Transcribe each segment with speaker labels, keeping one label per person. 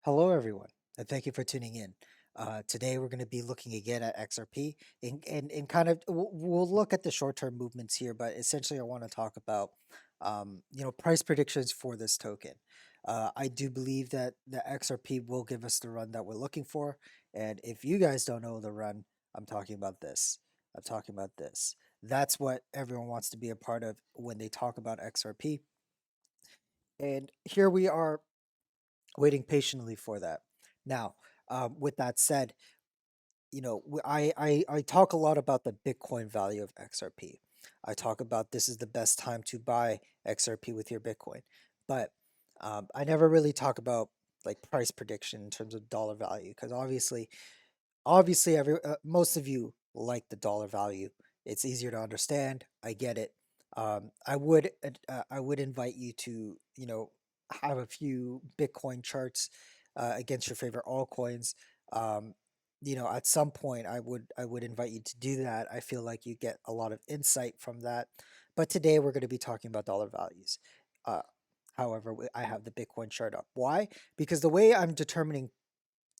Speaker 1: Hello, everyone, and thank you for tuning in. Today, we're going to be looking again at XRP and kind of we'll look at the short-term movements here, but essentially, I want to talk about price predictions for this token. I do believe that the XRP will give us the run that we're looking for, and if you guys don't know the run, I'm talking about this. I'm talking about this. That's what everyone wants to be a part of when they talk about XRP, and here we are waiting patiently for that. Now, with that said, I talk a lot about the Bitcoin value of XRP. I talk about this is the best time to buy XRP with your Bitcoin, but I never really talk about like price prediction in terms of dollar value because obviously, most of you like the dollar value. It's easier to understand. I get it. I would invite you to have a few Bitcoin charts against your favorite altcoins. Um, at some point, I would invite you to do that. I feel like you get a lot of insight from that. But today we're going to be talking about dollar values. Uh, However, I have the Bitcoin chart up. Why? Because the way I'm determining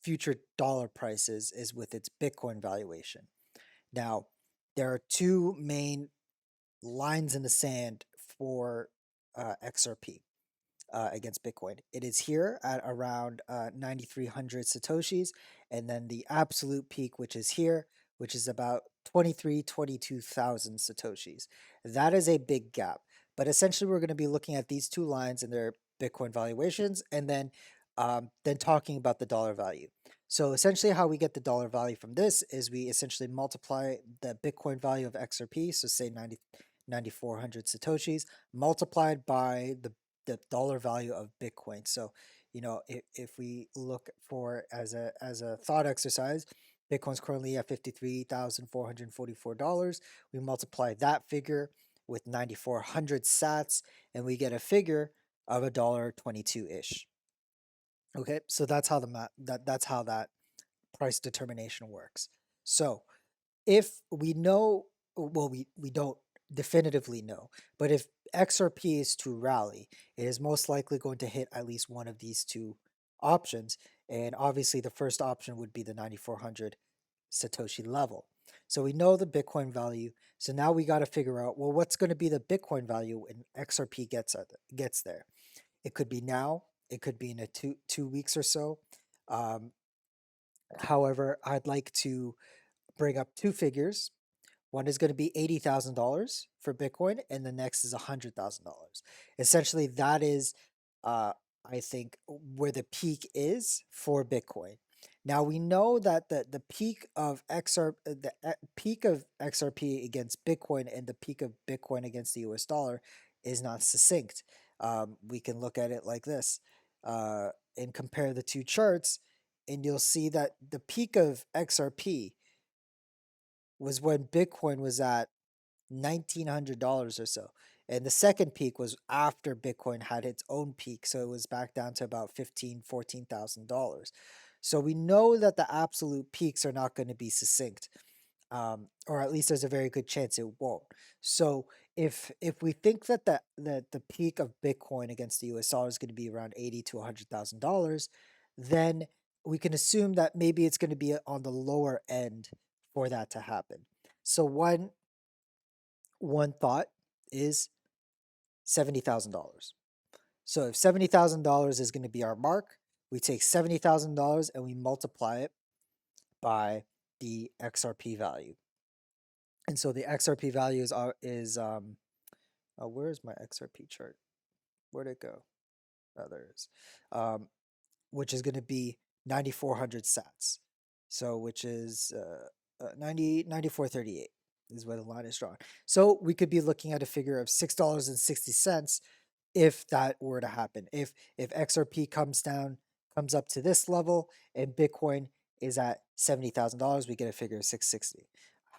Speaker 1: future dollar prices is with its Bitcoin valuation. Now, there are two main lines in the sand for XRP against Bitcoin. It is here at around 9,300 Satoshis, and then the absolute peak, which is here, which is about 22,000 Satoshis. That is a big gap. But essentially, we're going to be looking at these two lines and their Bitcoin valuations, and then talking about the dollar value. So essentially, how we get the dollar value from this is we essentially multiply the Bitcoin value of XRP, so say 9,400 Satoshis, multiplied by the dollar value of Bitcoin. So, if we look for as a thought exercise, Bitcoin's currently at $53,444. We multiply that figure with 9,400 sats, and we get a figure of $1.22 ish. Okay, so that's how the that's how that price determination works. So if we know, well, we don't definitively know, but if XRP is to rally, it is most likely going to hit at least one of these two options. And obviously, the first option would be the 9,400 Satoshi level. So we know the Bitcoin value. So now we got to figure out, well, what's going to be the Bitcoin value when XRP gets there? It could be now. It could be in a two weeks or so. Um, However, I'd like to bring up two figures. One is going to be $80,000 for Bitcoin, and the next is $100,000. Essentially, that is, uh, I think, where the peak is for Bitcoin. Now we know that the peak of peak of XRP against Bitcoin and the peak of Bitcoin against the US dollar is not succinct. We can look at it like this uh, and compare the two charts, and you'll see that the peak of XRP was when Bitcoin was at $1,900 or so. And the second peak was after Bitcoin had its own peak. So it was back down to about $14,000. So we know that the absolute peaks are not going to be succinct. Or at least there's a very good chance it won't. So if we think that the peak of Bitcoin against the US dollar is going to be around 80 to $100,000, then we can assume that maybe it's going to be on the lower end for that to happen. So one thought is $70,000. So if $70,000 is going to be our mark, we take $70,000 and we multiply it by the XRP value. And so the XRP value is oh, where is my XRP chart? Where'd it go? Oh, there it is. Which is going to be 9,400 sats. So which is 94.38 is where the line is drawn. So we could be looking at a figure of $6.60 if that were to happen. If XRP comes up to this level and Bitcoin is at $70,000, we get a figure of 660.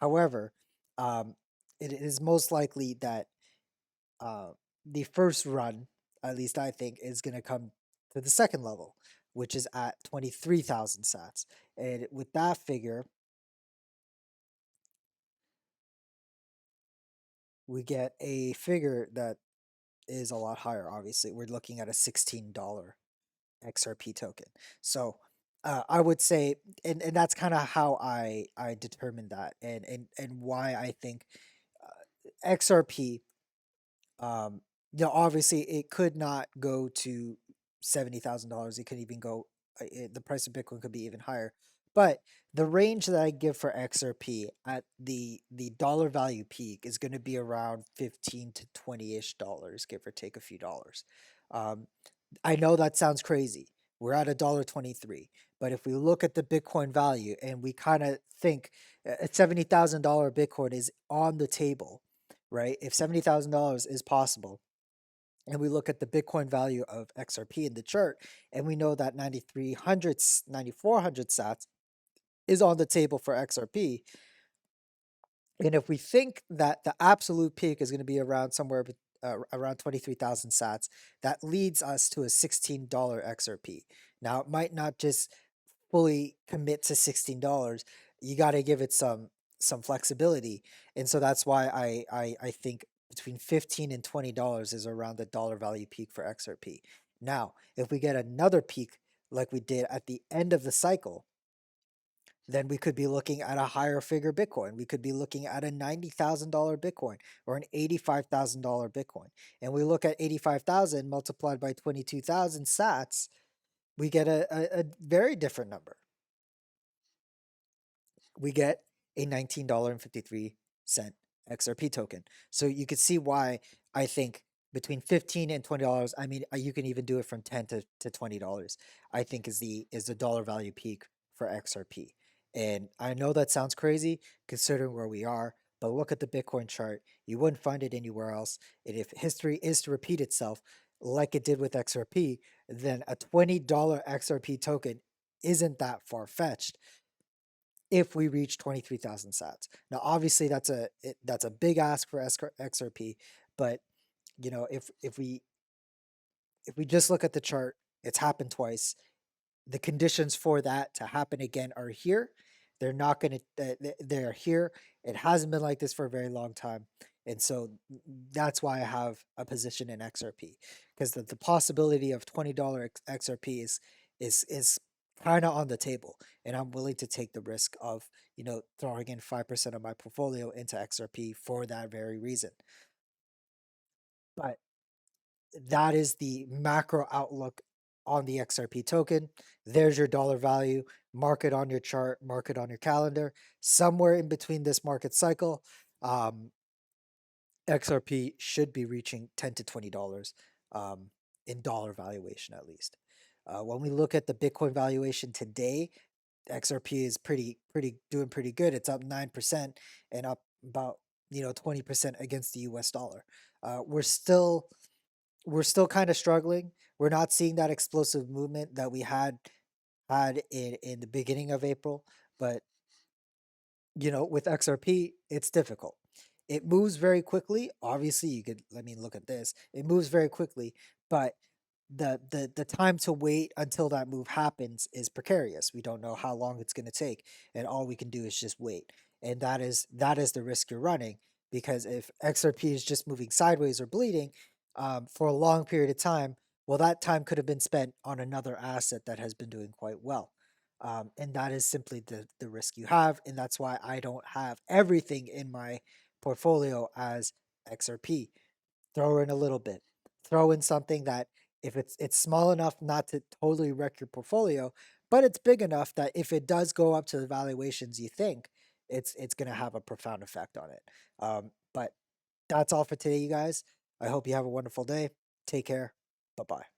Speaker 1: However, um, it is most likely that uh, the first run, at least I think, is going to come to the second level, which is at 23,000 sats. And with that figure, we get a figure that is a lot higher. Obviously, we're looking at a $16 XRP token. So I would say, and that's kind of how I determined that, and why I think XRP, um, obviously it could not go to $70,000. It could even go, the price of Bitcoin could be even higher. But the range that I give for XRP at the dollar value peak is going to be around 15 to 20-ish dollars, give or take a few dollars. Um, I know that sounds crazy. We're at $1.23, but if we look at the Bitcoin value and we kind of think a $70,000 Bitcoin is on the table, right? If $70,000 is possible, and we look at the Bitcoin value of XRP in the chart, and we know that 9,300, 9,400 sats is on the table for XRP, and if we think that the absolute peak is going to be around somewhere around 23,000 sats, that leads us to a $16 XRP. Now, it might not just fully commit to $16. You got to give it some flexibility. And so that's why I think between 15 and $20 is around the dollar value peak for XRP. Now, if we get another peak like we did at the end of the cycle, then we could be looking at a higher figure Bitcoin. We could be looking at a $90,000 Bitcoin or an $85,000 Bitcoin. And we look at 85,000 multiplied by 22,000 sats, we get a very different number. We get a $19.53 XRP token. So you could see why I think between 15 and $20, I mean, you can even do it from 10 to $20, I think is the dollar value peak for XRP. And I know that sounds crazy considering where we are, but look at the Bitcoin chart. You wouldn't find it anywhere else. And if history is to repeat itself like it did with XRP, then a $20 XRP token isn't that far fetched if we reach 23,000 sats. Now, obviously, that's a big ask for XRP, but if we just look at the chart, it's happened twice. The conditions for that to happen again are here. They're not going to. They're here. It hasn't been like this for a very long time, and so that's why I have a position in XRP, because the possibility of $20 XRP is kind of on the table, and I'm willing to take the risk of throwing in 5% of my portfolio into XRP for that very reason. But that is the macro outlook on the XRP token. There's your dollar value. Mark it on your chart, mark it on your calendar. Somewhere in between this market cycle, XRP should be reaching $10 to $20 in dollar valuation at least. When we look at the Bitcoin valuation today, XRP is doing pretty good. It's up 9% and up about 20% against the US dollar. We're still kind of struggling. We're not seeing that explosive movement that we had in the beginning of April, but with XRP, it's difficult. It moves very quickly. Obviously, look at this. It moves very quickly, but the time to wait until that move happens is precarious. We don't know how long it's going to take, and all we can do is just wait. And that is the risk you're running, because if XRP is just moving sideways or bleeding for a long period of time, well, that time could have been spent on another asset that has been doing quite well. And that is simply the risk you have, and that's why I don't have everything in my portfolio as XRP. Throw in a little bit. Throw in something that, if it's small enough not to totally wreck your portfolio, but it's big enough that if it does go up to the valuations you think, it's going to have a profound effect on it. But that's all for today, you guys. I hope you have a wonderful day. Take care. Bye bye.